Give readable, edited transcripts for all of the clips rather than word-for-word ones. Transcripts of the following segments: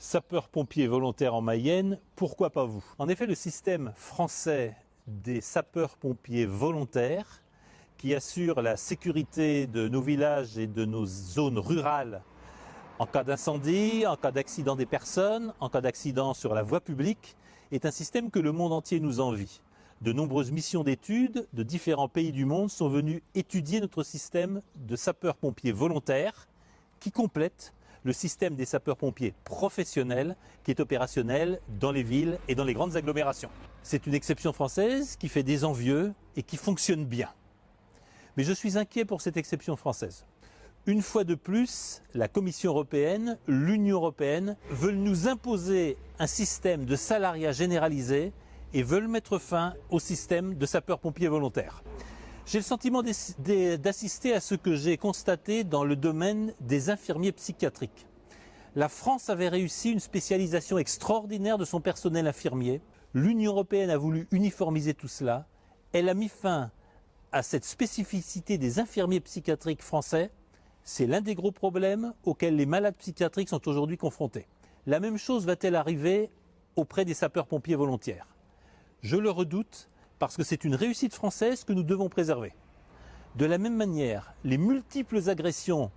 Sapeurs-pompiers volontaires en Mayenne, pourquoi pas vous? En effet, le système français des sapeurs-pompiers volontaires, qui assure la sécurité de nos villages et de nos zones rurales en cas d'incendie, en cas d'accident des personnes, en cas d'accident sur la voie publique, est un système que le monde entier nous envie. De nombreuses missions d'études de différents pays du monde sont venues étudier notre système de sapeurs-pompiers volontaires qui complète le système des sapeurs-pompiers professionnels qui est opérationnel dans les villes et dans les grandes agglomérations. C'est une exception française qui fait des envieux et qui fonctionne bien. Mais je suis inquiet pour cette exception française. Une fois de plus, la Commission européenne, l'Union européenne veulent nous imposer un système de salariat généralisé et veulent mettre fin au système de sapeurs-pompiers volontaires. J'ai le sentiment d'assister à ce que j'ai constaté dans le domaine des infirmiers psychiatriques. La France avait réussi une spécialisation extraordinaire de son personnel infirmier. L'Union européenne a voulu uniformiser tout cela. Elle a mis fin à cette spécificité des infirmiers psychiatriques français. C'est l'un des gros problèmes auxquels les malades psychiatriques sont aujourd'hui confrontés. La même chose va-t-elle arriver auprès des sapeurs-pompiers volontaires? Je le redoute parce que c'est une réussite française que nous devons préserver. De la même manière, les multiples agressions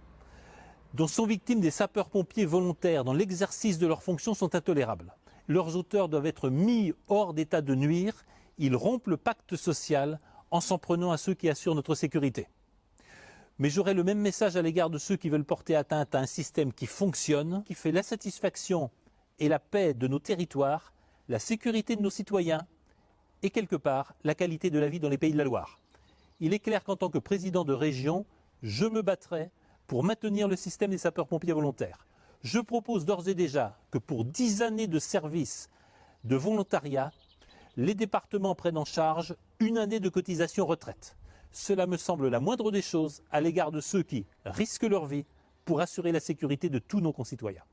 dont sont victimes des sapeurs-pompiers volontaires dans l'exercice de leurs fonctions sont intolérables. Leurs auteurs doivent être mis hors d'état de nuire. Ils rompent le pacte social en s'en prenant à ceux qui assurent notre sécurité. Mais j'aurai le même message à l'égard de ceux qui veulent porter atteinte à un système qui fonctionne, qui fait la satisfaction et la paix de nos territoires, la sécurité de nos citoyens et quelque part la qualité de la vie dans les Pays de la Loire. Il est clair qu'en tant que président de région, je me battrai pour maintenir le système des sapeurs-pompiers volontaires. Je propose d'ores et déjà que pour 10 années de service de volontariat, les départements prennent en charge une année de cotisation retraite. Cela me semble la moindre des choses à l'égard de ceux qui risquent leur vie pour assurer la sécurité de tous nos concitoyens.